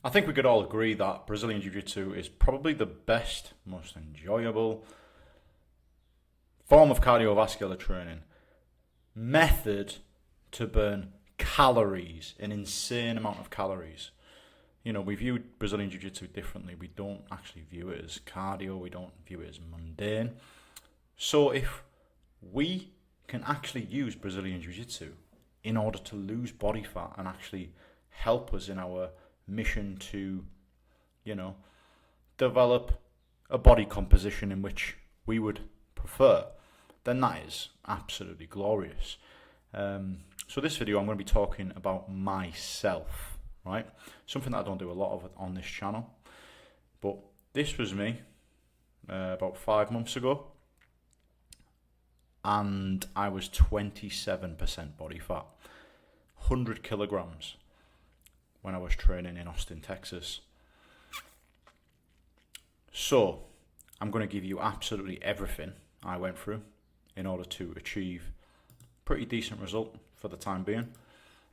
I think we could all agree that Brazilian Jiu-Jitsu is probably the best, most enjoyable form of cardiovascular training, method to burn calories, an insane amount of calories. You know, we view Brazilian Jiu-Jitsu differently. We don't actually view it as cardio. We don't view it as mundane. So if we can actually use Brazilian Jiu-Jitsu in order to lose body fat and actually help us in our mission to, develop a body composition in which we would prefer, then that is absolutely glorious. So this video, I'm going to be talking about myself, right? Something that I don't do a lot of on this channel. But this was me about 5 months ago. And I was 27% body fat, 100 kilograms when I was training in Austin, Texas. So I'm going to give you absolutely everything I went through in order to achieve a pretty decent result for the time being.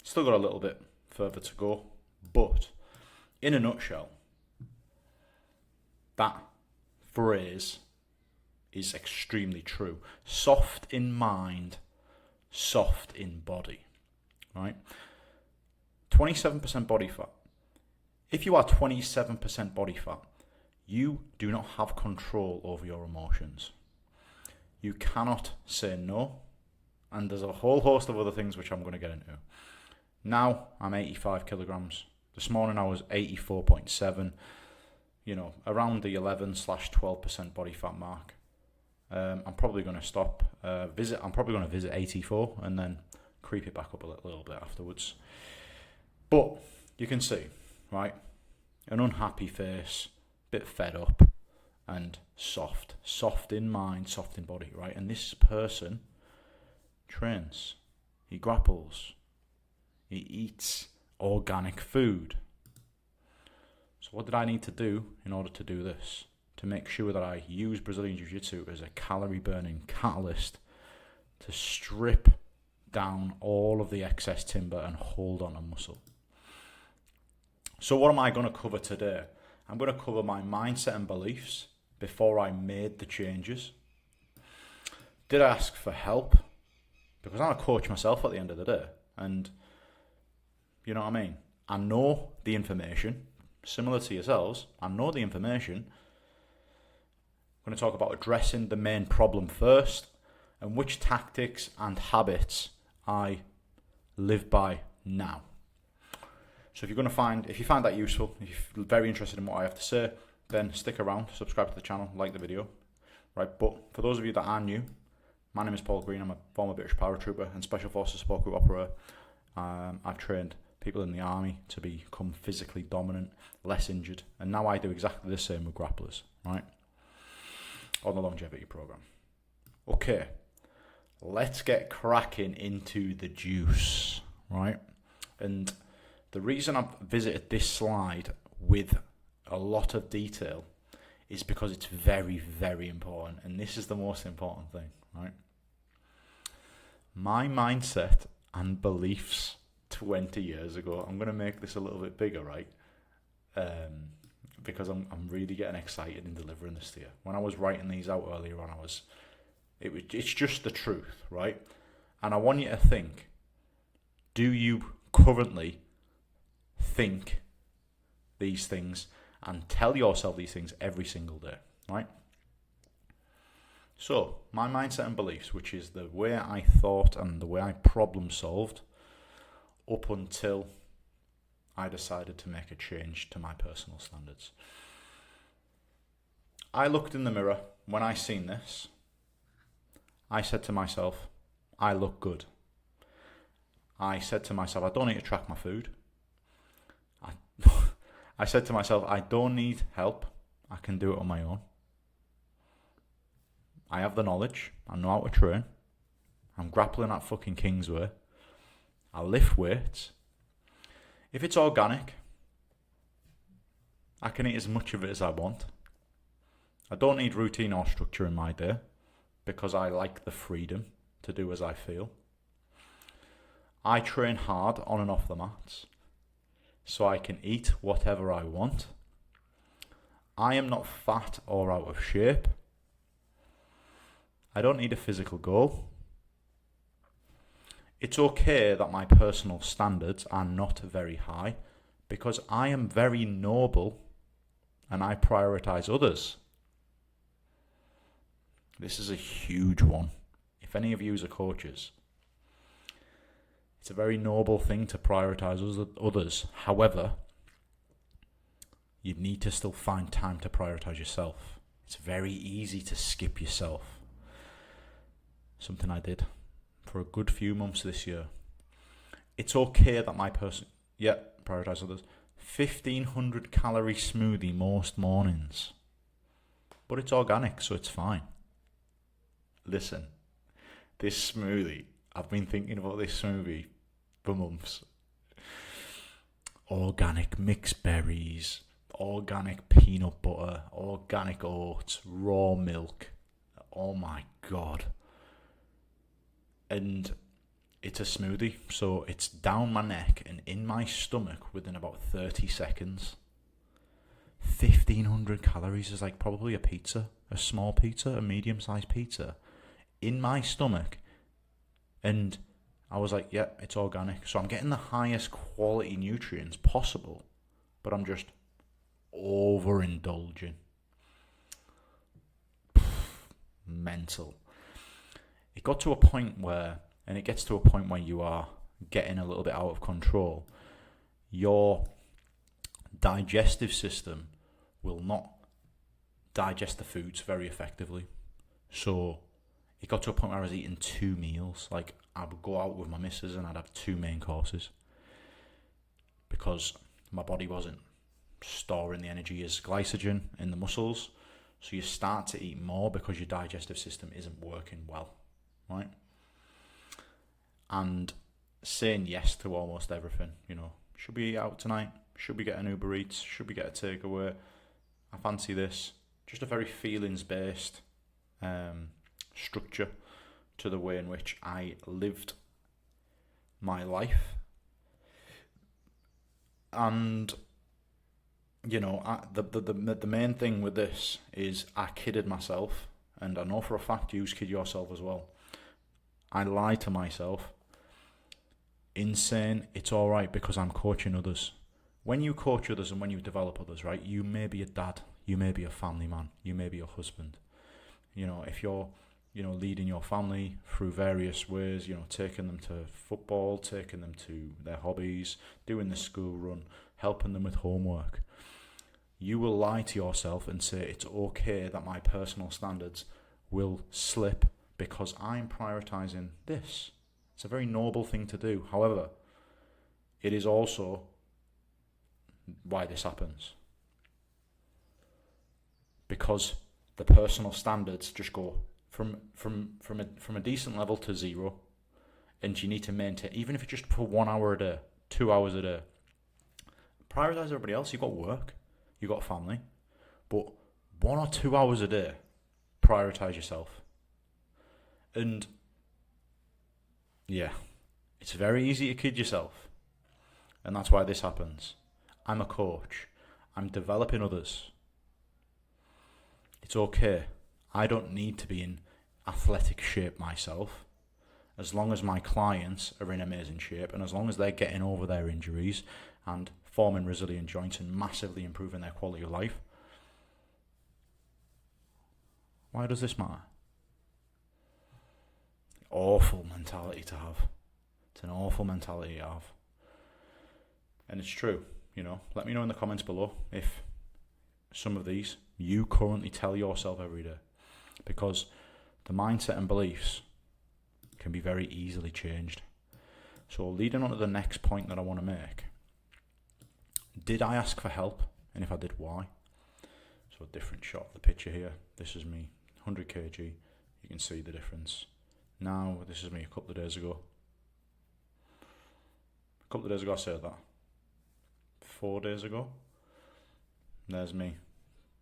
Still got a little bit further to go, but in a nutshell, that phrase is extremely true. Soft in mind, soft in body, right? 27% body fat. If you are 27% body fat, you do not have control over your emotions. You cannot say no, and there's a whole host of other things which I'm going to get into. Now I'm 85 kilograms. This morning I was 84.7, around the 11/12% body fat mark. I'm probably going to stop, I'm probably going to visit 84 and then creep it back up a little bit afterwards. But you can see, right, an unhappy face, bit fed up, and soft in mind, soft in body, right? And this person trains, he grapples, he eats organic food. So what did I need to do in order to do this? To make sure that I use Brazilian Jiu-Jitsu as a calorie burning catalyst to strip down all of the excess timber and hold on to muscle. So what am I going to cover today? I'm going to cover my mindset and beliefs before I made the changes. Did I ask for help? Because I'm a coach myself at the end of the day. And you know what I mean? I know the information, similar to yourselves. I know the information. I'm going to talk about addressing the main problem first and which tactics and habits I live by now. So if you find that useful, if you're very interested in what I have to say, then stick around, subscribe to the channel, like the video. Right, but for those of you that are new, my name is Paul Green. I'm a former British paratrooper and Special Forces Support Group operator. I've trained people in the army to become physically dominant, less injured, and now I do exactly the same with grapplers, right? On the longevity program. Okay, let's get cracking into the juice, right? And the reason I've visited this slide with a lot of detail is because it's very, very important, and this is the most important thing, right? My mindset and beliefs 20 years ago, I'm going to make this a little bit bigger, right? Because I'm really getting excited in delivering this to you. When I was writing these out earlier on, it's just the truth, right? And I want you to think, do you currently think these things and tell yourself these things every single day, right? So, my mindset and beliefs, which is the way I thought and the way I problem solved up until I decided to make a change to my personal standards. I looked in the mirror. When I seen this, I said to myself, I look good. I said to myself, I don't need to track my food. I said to myself, I don't need help. I can do it on my own. I have the knowledge. I know how to train. I'm grappling at fucking Kingsway. I lift weights. If it's organic, I can eat as much of it as I want. I don't need routine or structure in my day because I like the freedom to do as I feel. I train hard on and off the mats. so I can eat whatever I want. I am not fat or out of shape. I don't need a physical goal. It's okay that my personal standards are not very high because I am very noble and I prioritize others. This is a huge one. If any of you are coaches, it's a very noble thing to prioritize others. However, you need to still find time to prioritize yourself. It's very easy to skip yourself. Something I did for a good few months this year. It's okay that my person, prioritize others. 1,500 calorie smoothie most mornings. But it's organic, so it's fine. Listen, this smoothie, I've been thinking about this smoothie for months. Organic mixed berries, organic peanut butter, organic oats, raw milk. Oh my God. And it's a smoothie, so it's down my neck and in my stomach within about 30 seconds. 1,500 calories is like probably a pizza, a small pizza, a medium-sized pizza, in my stomach. And I was like, yeah, it's organic. So I'm getting the highest quality nutrients possible, but I'm just overindulging. Mental. It got to a point where, and it gets to a point where you are getting a little bit out of control. Your digestive system will not digest the foods very effectively. So it got to a point where I was eating 2 meals. Like, I would go out with my missus and I'd have 2 main courses because my body wasn't storing the energy as glycogen in the muscles. So you start to eat more because your digestive system isn't working well, right? And saying yes to almost everything, should we eat out tonight? Should we get an Uber Eats? Should we get a takeaway? I fancy this. Just a very feelings-based structure to the way in which I lived my life. And, the main thing with this is I kidded myself, and I know for a fact you kid yourself as well. I lied to myself in saying it's all right because I'm coaching others. When you coach others and when you develop others, right, you may be a dad, you may be a family man, you may be a husband. If you're, leading your family through various ways, taking them to football, taking them to their hobbies, doing the school run, helping them with homework, you will lie to yourself and say it's okay that my personal standards will slip because I'm prioritizing this. It's a very noble thing to do. However, it is also why this happens. Because the personal standards just go from a decent level to zero, and you need to maintain, even if it's just for 1 hour a day, 2 hours a day. Prioritize everybody else. You've got work, you've got family, but 1 or 2 hours a day, prioritize yourself. And yeah, it's very easy to kid yourself, and that's why this happens. I'm a coach. I'm developing others. It's okay. I don't need to be in athletic shape myself. As long as my clients are in amazing shape and as long as they're getting over their injuries and forming resilient joints and massively improving their quality of life, why does this matter? Awful mentality to have. It's an awful mentality to have. And it's true, Let me know in the comments below if some of these you currently tell yourself every day. Because the mindset and beliefs can be very easily changed. So leading on to the next point that I want to make. Did I ask for help? And if I did, why? So a different shot of the picture here. This is me, 100 kg. You can see the difference. Now, this is me a couple of days ago. I said that. 4 days ago. There's me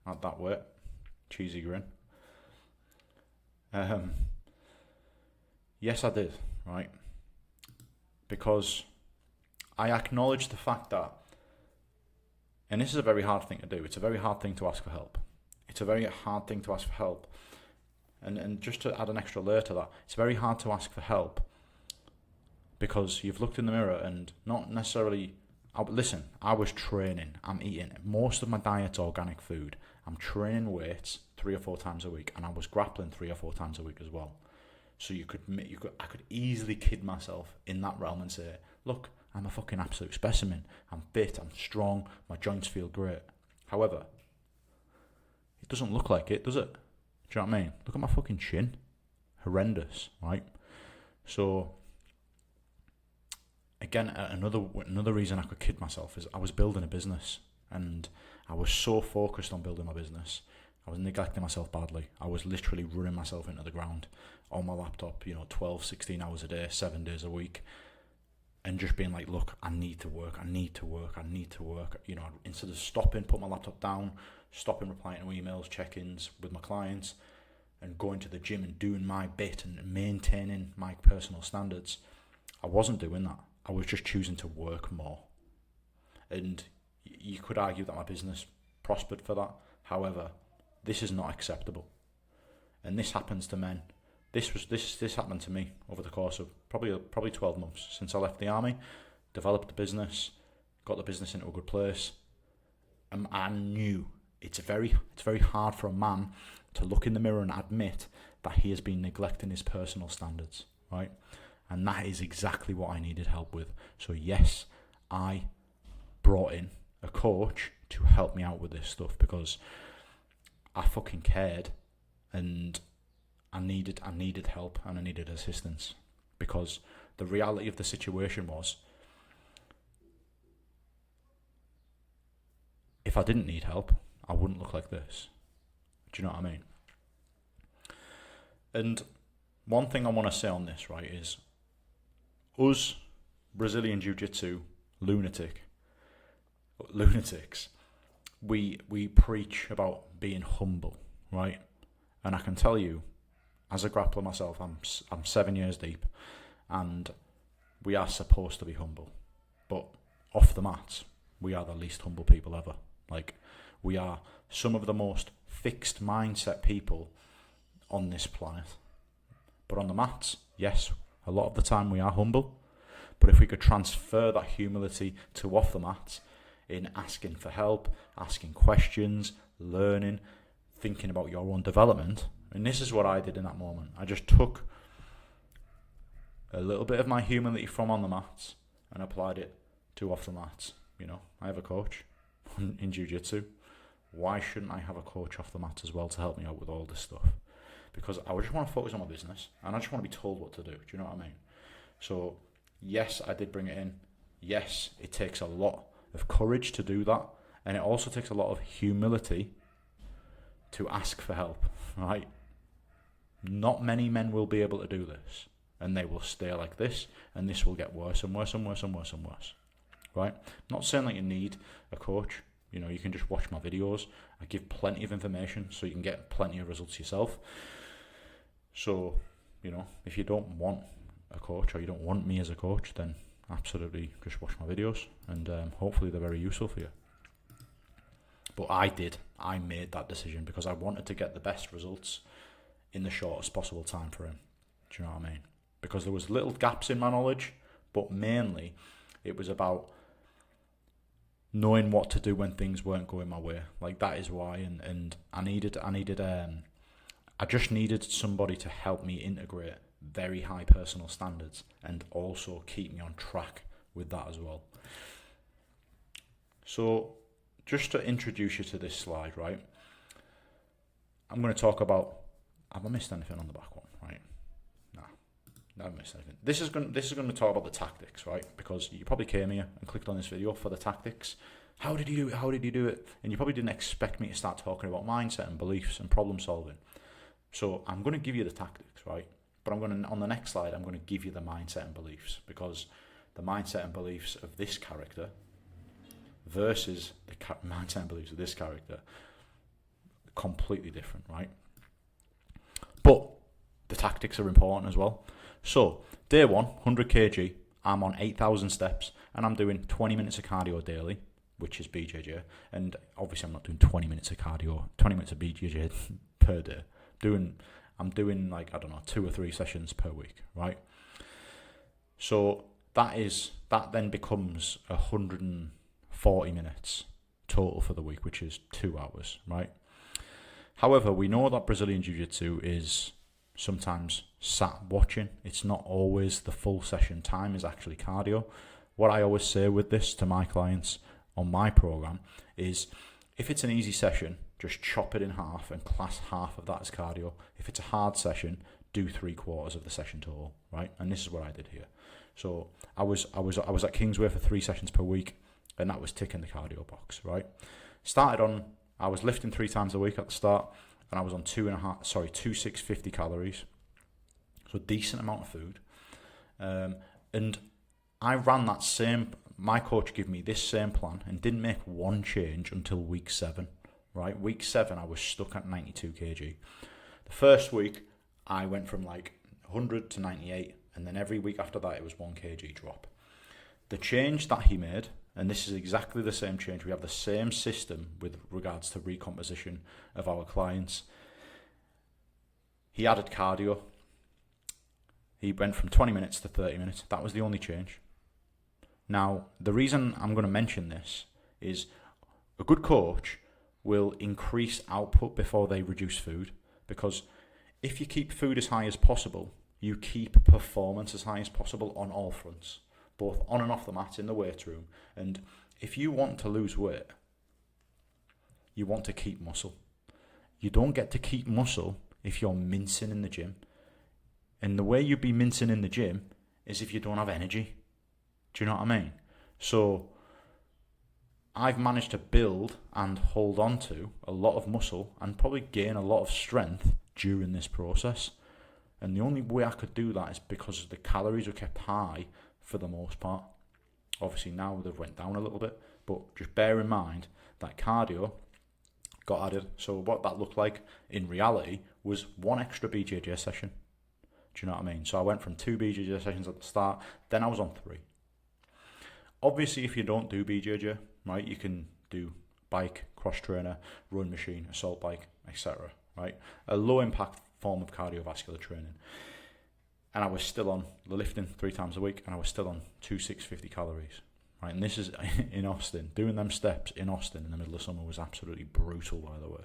at that weight. Cheesy grin. Yes, I did, right? Because I acknowledge the fact that And this is a very hard thing to do. It's a very hard thing to ask for help. It's a very hard thing to ask for help. And just to add an extra layer to that, it's very hard to ask for help because you've looked in the mirror and not necessarily... Listen, I was training. I'm eating. Most of my diet's organic food. I'm training weights 3 or 4 times a week, and I was grappling 3 or 4 times a week as well. So I could easily kid myself in that realm and say, look, I'm a fucking absolute specimen. I'm fit, I'm strong, my joints feel great. However, it doesn't look like it, does it? Do you know what I mean? Look at my fucking chin. Horrendous, right? So, again, another reason I could kid myself is I was building a business, and I was so focused on building my business. I was neglecting myself badly. I was literally running myself into the ground on my laptop, 12, 16 hours a day, 7 days a week, and just being like, look, I need to work. Instead of stopping, put my laptop down, stopping replying to emails, check-ins with my clients, and going to the gym and doing my bit and maintaining my personal standards, I wasn't doing that. I was just choosing to work more. And you could argue that my business prospered for that. However, this is not acceptable. And this happens to men. This happened to me over the course of probably 12 months since I left the army, developed the business, got the business into a good place. And I knew it's very hard for a man to look in the mirror and admit that he has been neglecting his personal standards, right? And that is exactly what I needed help with. So yes, I brought in a coach to help me out with this stuff because I fucking cared, and I needed help and I needed assistance, because the reality of the situation was, if I didn't need help, I wouldn't look like this. Do you know what I mean? And one thing I want to say on this, right, is us Brazilian Jiu-Jitsu lunatics, we preach about being humble, right? And I can tell you, as a grappler myself, I'm 7 years deep, and we are supposed to be humble. But off the mats, we are the least humble people ever. Like, we are some of the most fixed mindset people on this planet. But on the mats, yes, a lot of the time we are humble. But if we could transfer that humility to off the mats, in asking for help, asking questions, learning, thinking about your own development. And this is what I did in that moment. I just took a little bit of my humility from on the mats and applied it to off the mats. I have a coach in Jiu-Jitsu. Why shouldn't I have a coach off the mats as well to help me out with all this stuff? Because I just want to focus on my business, and I just want to be told what to do. Do you know what I mean? So, yes, I did bring it in. Yes, it takes a lot of courage to do that, and it also takes a lot of humility to ask for help, right? Not many men will be able to do this, and they will stay like this, and this will get worse and worse and worse and worse and worse, right? Not saying that you need a coach. You can just watch my videos. I give plenty of information so you can get plenty of results yourself. So, if you don't want a coach, or you don't want me as a coach, then absolutely just watch my videos, and hopefully they're very useful for you. But I made that decision because I wanted to get the best results in the shortest possible time for him. Do you know what I mean? Because there was little gaps in my knowledge, but mainly it was about knowing what to do when things weren't going my way. Like, that is why, and I just needed somebody to help me integrate very high personal standards and also keep me on track with that as well. So, just to introduce you to this slide, right? I'm going to talk about... Have I missed anything on the back one, right? Nah, I haven't missed anything. This is going to talk about the tactics, right? Because you probably came here and clicked on this video for the tactics. How did you do it? How did you do it? And you probably didn't expect me to start talking about mindset and beliefs and problem solving. So I'm going to give you the tactics, right? But on the next slide, I'm going to give you the mindset and beliefs, because the mindset and beliefs of this character versus the mindset and beliefs of this character, completely different, right? But the tactics are important as well. So, day 1, 100 kg, I'm on 8,000 steps, and I'm doing 20 minutes of cardio daily, which is BJJ, and obviously I'm not doing 20 minutes of cardio, 20 minutes of BJJ per day. I'm doing like, I don't know, 2 or 3 sessions per week, right? So that then becomes 140 minutes total for the week, which is 2 hours, right? However, we know that Brazilian Jiu-Jitsu is sometimes sat watching. It's not always the full session time is actually cardio. What I always say with this to my clients on my program is, if it's an easy session, just chop it in half and class half of that as cardio. If it's a hard session, do 3/4 of the session total, right? And this is what I did here. So I was at Kingsway for 3 sessions per week, and that was ticking the cardio box, right? I was lifting 3 times a week at the start, and I was on 2,650 calories, so a decent amount of food. And I ran my coach gave me this same plan and didn't make one change until week 7, right? Week 7, I was stuck at 92 kg. The first week, I went from like 100 to 98, and then every week after that, it was 1 kg drop. The change that he made, and this is exactly the same change, we have the same system with regards to recomposition of our clients. He added cardio. He went from 20 minutes to 30 minutes. That was the only change. Now, the reason I'm going to mention this is a good coach will increase output before they reduce food, because if you keep food as high as possible, you keep performance as high as possible on all fronts, both on and off the mat, in the weight room. And if you want to lose weight, you want to keep muscle. You don't get to keep muscle if you're mincing in the gym. And the way you'd be mincing in the gym is if you don't have energy. Do you know what I mean? So I've managed to build and hold on to a lot of muscle and probably gain a lot of strength during this process. And the only way I could do that is because the calories were kept high for the most part. Obviously now they've went down a little bit, but just bear in mind that cardio got added. So what that looked like in reality was 1 extra BJJ session. Do you know what I mean? So I went from 2 BJJ sessions at the start, then I was on 3. Obviously, if you don't do BJJ, right, you can do bike, cross trainer, run machine, assault bike, etc., right? A low impact form of cardiovascular training. And I was still on the lifting 3 times a week, and I was still on 2,650 calories, right? And this is in Austin. Doing them steps in Austin in the middle of summer was absolutely brutal, by the way.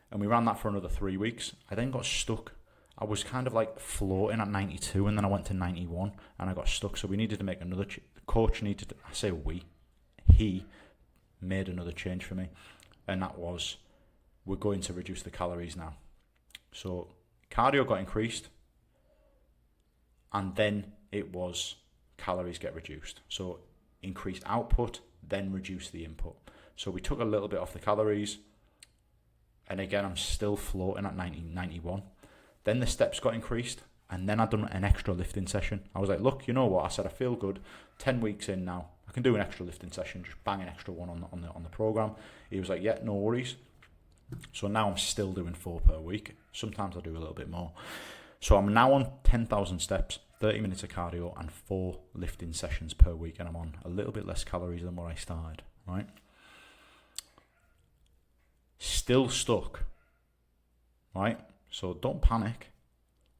And we ran that for another 3 weeks. I then got stuck. I was kind of like floating at 92, and then I went to 91, and I got stuck. So we needed to make another the coach needed to, I say he made another change for me, and that was, we're going to reduce the calories now. So cardio got increased, and then it was calories get reduced. So increased output, then reduce the input. So we took a little bit off the calories, and again, I'm still floating at 91. Then the steps got increased, and then I'd done an extra lifting session. I was like, look, you know what? I said, I feel good. 10 weeks in now, I can do an extra lifting session, just bang an extra one on the program. He was like, yeah, no worries. So now I'm still doing 4 per week. Sometimes I do a little bit more. So I'm now on 10,000 steps, 30 minutes of cardio, and 4 lifting sessions per week, and I'm on a little bit less calories than where I started, right? Still stuck, right? So don't panic.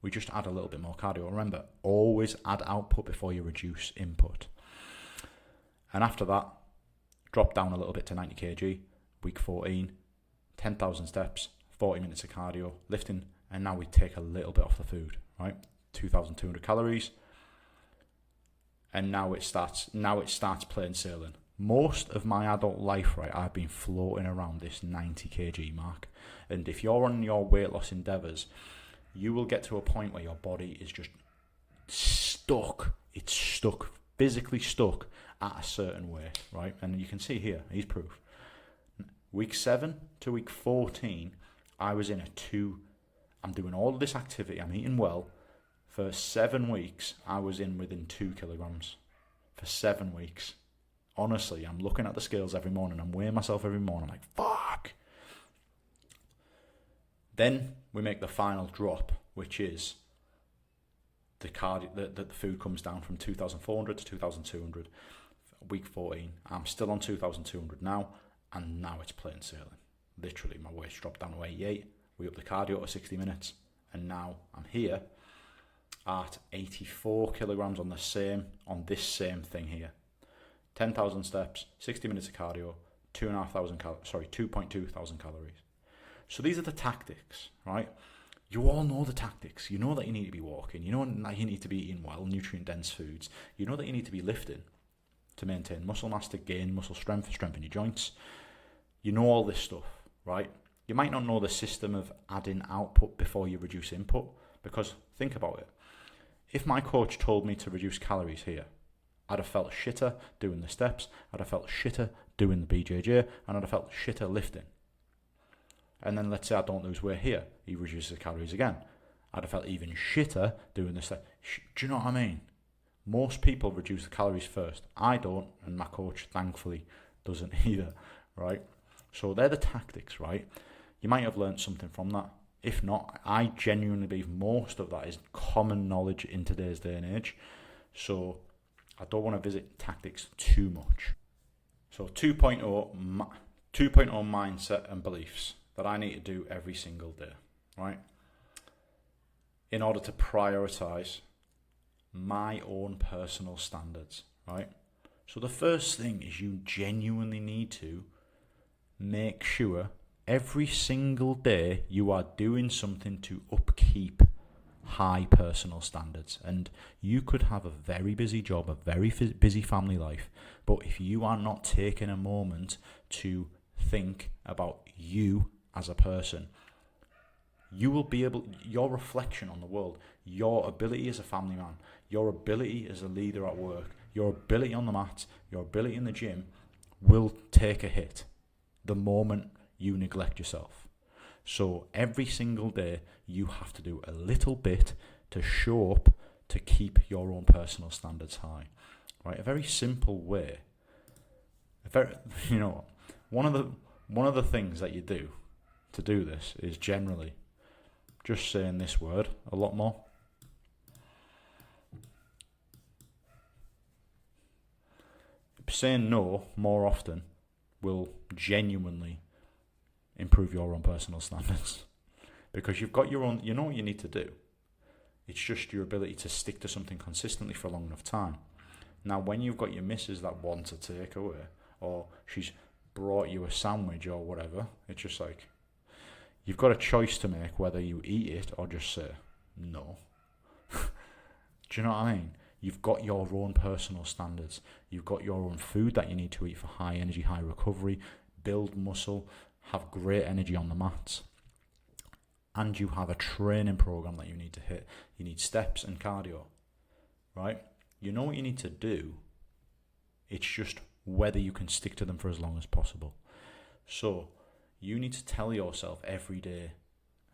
We just add a little bit more cardio. Remember, always add output before you reduce input. And after that, drop down a little bit to 90 kg, week 14, 10,000 steps, 40 minutes of cardio, lifting, and now we take a little bit off the food, right? 2,200 calories. And now it starts plain sailing. Most of my adult life, right, I've been floating around this 90 kg mark. And if you're on your weight loss endeavors, you will get to a point where your body is just stuck. It's stuck, physically stuck at a certain weight, right? And you can see here, here's proof. Week 7 to week 14, I was in a 2. I'm doing all of this activity. I'm eating well. For 7 weeks, I was in within 2 kilograms. For 7 weeks. Honestly, I'm looking at the scales every morning. I'm weighing myself every morning. I'm like, fuck. Then we make the final drop, which is the food comes down from 2,400 to 2,200. week 14. I'm still on 2,200 now, and now it's plain sailing. Literally, my weight's dropped down to 88. We up the cardio to 60 minutes, and now I'm here at 84 kilograms on this same thing here. 10,000 steps, 60 minutes of cardio, 2.2 thousand calories. So these are the tactics, right? You all know the tactics. You know that you need to be walking. You know that you need to be eating well, nutrient-dense foods. You know that you need to be lifting to maintain muscle mass, to gain muscle strength, strengthen your joints. You know all this stuff, right? You might not know the system of adding output before you reduce input, because think about it. If my coach told me to reduce calories here, I'd have felt shitter doing the steps, I'd have felt shitter doing the BJJ, and I'd have felt shitter lifting. And then let's say I don't lose weight here, he reduces the calories again. I'd have felt even shitter doing the steps. Do you know what I mean? Most people reduce the calories first. I don't, and my coach thankfully doesn't either, right? So they're the tactics, right? You might have learned something from that. If not, I genuinely believe most of that is common knowledge in today's day and age. So I don't want to visit tactics too much. So 2.0 mindset and beliefs that I need to do every single day, right? In order to prioritize my own personal standards, right? So the first thing is you genuinely need to make sure every single day you are doing something to upkeep high personal standards. And you could have a very busy job, a very busy family life, but if you are not taking a moment to think about you as a person, you will be able, your reflection on the world, your ability as a family man, your ability as a leader at work, your ability on the mat, your ability in the gym will take a hit the moment you neglect yourself. So every single day you have to do a little bit to show up to keep your own personal standards high, right? A very simple way. One of the things that you do to do this is generally just saying this word a lot more. Saying no more often will genuinely improve your own personal standards, because you've got your own, you know what you need to do. It's just your ability to stick to something consistently for a long enough time. Now, when you've got your missus that wants a takeaway, or she's brought you a sandwich or whatever, it's just like, you've got a choice to make whether you eat it or just say no. Do you know what I mean? You've got your own personal standards. You've got your own food that you need to eat for high energy, high recovery, build muscle, have great energy on the mats. And you have a training program that you need to hit. You need steps and cardio, right? You know what you need to do. It's just whether you can stick to them for as long as possible. So you need to tell yourself every day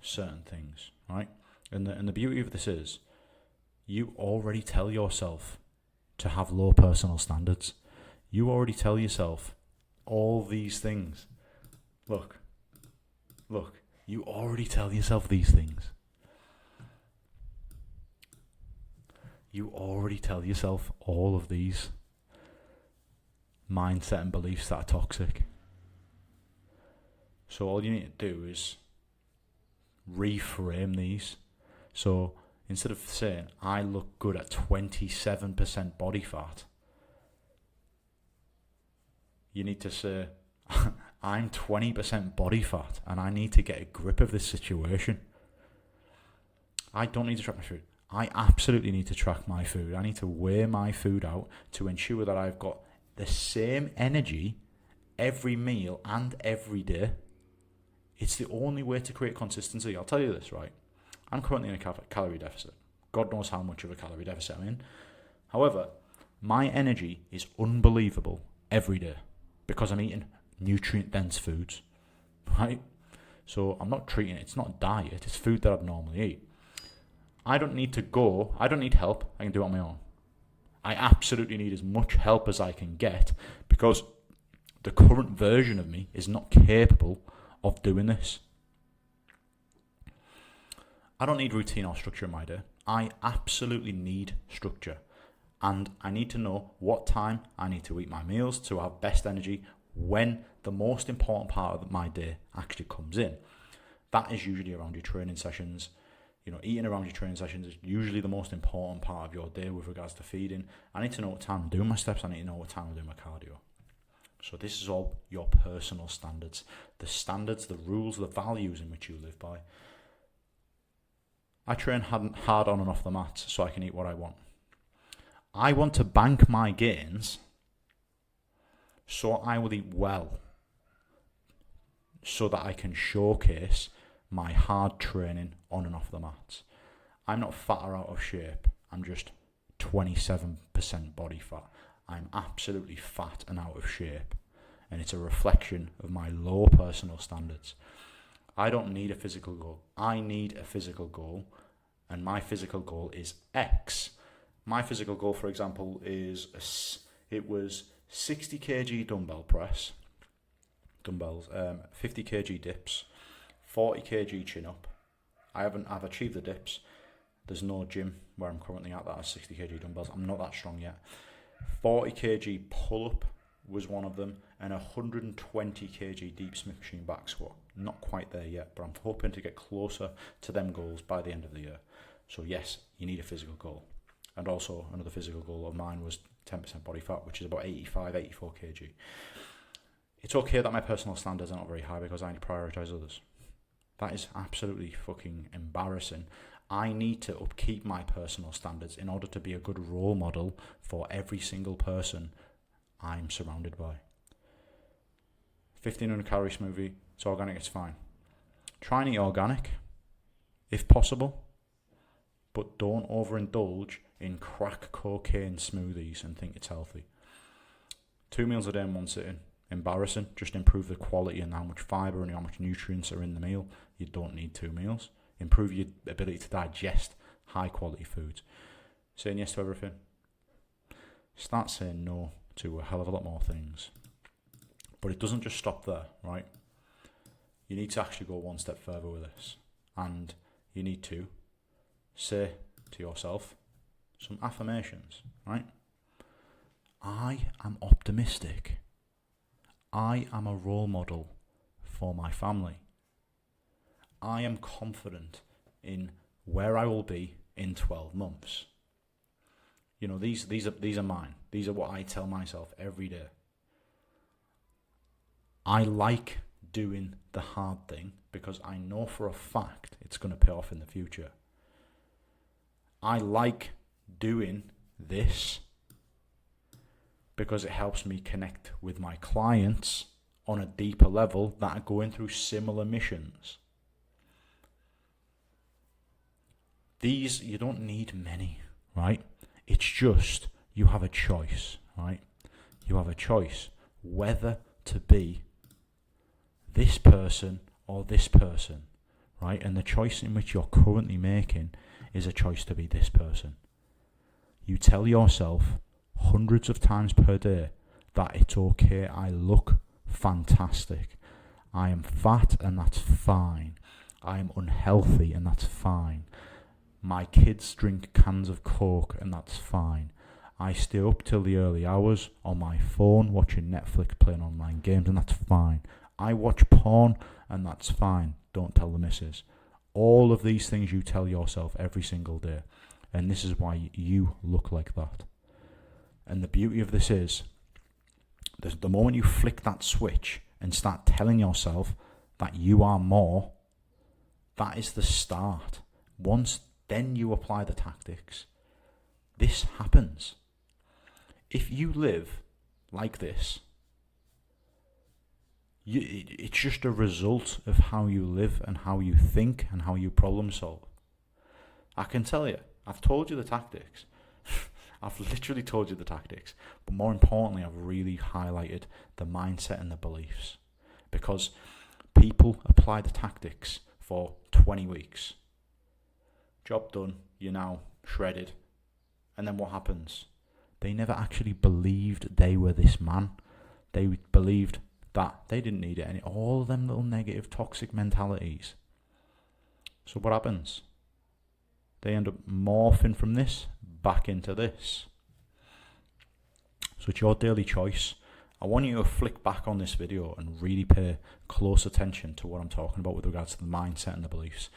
certain things, right? And the beauty of this is, you already tell yourself to have low personal standards. You already tell yourself all these things. Look, you already tell yourself these things. You already tell yourself all of these mindset and beliefs that are toxic. So all you need to do is reframe these. So instead of saying, I look good at 27% body fat, you need to say, I'm 20% body fat and I need to get a grip of this situation. I don't need to track my food. I absolutely need to track my food. I need to weigh my food out to ensure that I've got the same energy every meal and every day. It's the only way to create consistency. I'll tell you this, right? I'm currently in a calorie deficit. God knows how much of a calorie deficit I'm in. However, my energy is unbelievable every day because I'm eating nutrient-dense foods, right? So I'm not treating it. It's not diet. It's food that I'd normally eat. I don't need help. I can do it on my own. I absolutely need as much help as I can get because the current version of me is not capable of doing this. I don't need routine or structure in my day. I absolutely need structure. And I need to know what time I need to eat my meals to have best energy when the most important part of my day actually comes in. That is usually around your training sessions. Eating around your training sessions is usually the most important part of your day with regards to feeding. I need to know what time I'm doing my steps. I need to know what time I'm doing my cardio. So this is all your personal standards. The standards, the rules, the values in which you live by. I train hard on and off the mat so I can eat what I want. I want to bank my gains so I will eat well, so that I can showcase my hard training on and off the mats. I'm not fat or out of shape. I'm just 27% body fat. I'm absolutely fat and out of shape. And it's a reflection of my low personal standards. I don't need a physical goal. I need a physical goal. And my physical goal is X. My physical goal, for example, it was 60 kg dumbbell press, 50 kg dips, 40 kg chin up. I've achieved the dips. There's no gym where I'm currently at that has 60 kg dumbbells. I'm not that strong yet. 40 kg pull up was one of them, and 120 kg deep Smith machine back squat. Not quite there yet, but I'm hoping to get closer to them goals by the end of the year. So yes, you need a physical goal. And also another physical goal of mine was 10% body fat, which is about 84 kg. It's okay that my personal standards are not very high because I need to prioritise others. That is absolutely fucking embarrassing. I need to upkeep my personal standards in order to be a good role model for every single person I'm surrounded by. 1500 calorie smoothie, it's organic, it's fine. Try and eat organic, if possible, but don't overindulge in crack cocaine smoothies and think it's healthy. 2 meals a day in one sitting, embarrassing. Just improve the quality and how much fibre and how much nutrients are in the meal. You don't need 2 meals. Improve your ability to digest high quality foods. Saying yes to everything. Start saying no to a hell of a lot more things. But it doesn't just stop there, right? You need to actually go one step further with this. And you need to say to yourself some affirmations, right? I am optimistic. I am a role model for my family. I am confident in where I will be in 12 months. These are mine. These are what I tell myself every day. I like doing the hard thing because I know for a fact it's going to pay off in the future. I like doing this because it helps me connect with my clients on a deeper level that are going through similar missions. These, you don't need many, right? It's just you have a choice, right? You have a choice whether to be this person or this person, right? And the choice in which you're currently making is a choice to be this person. You tell yourself hundreds of times per day that it's okay, I look fantastic. I am fat and that's fine. I am unhealthy and that's fine. My kids drink cans of Coke and that's fine. I stay up till the early hours on my phone watching Netflix, playing online games, and that's fine. I watch porn and that's fine. Don't tell the missus. All of these things you tell yourself every single day. And this is why you look like that. And the beauty of this is, the moment you flick that switch and start telling yourself that you are more, that is the start. Once then you apply the tactics, this happens. If you live like this, it's just a result of how you live and how you think and how you problem solve. I can tell you, I've told you the tactics. I've literally told you the tactics. But more importantly, I've really highlighted the mindset and the beliefs. Because people apply the tactics for 20 weeks. Job done, you're now shredded. And then what happens? They never actually believed they were this man. They believed that they didn't need it. And all of them little negative, toxic mentalities. So what happens? They end up morphing from this back into this. So it's your daily choice. I want you to flick back on this video and really pay close attention to what I'm talking about with regards to the mindset and the beliefs,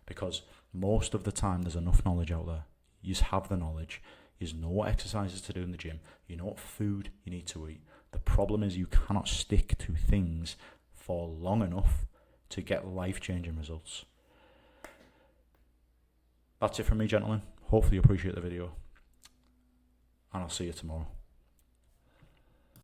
because most of the time there's enough knowledge out there. You have the knowledge. You know what exercises to do in the gym. You know what food you need to eat. The problem is you cannot stick to things for long enough to get life-changing results. That's it from me, gentlemen. Hopefully you appreciate the video, and I'll see you tomorrow.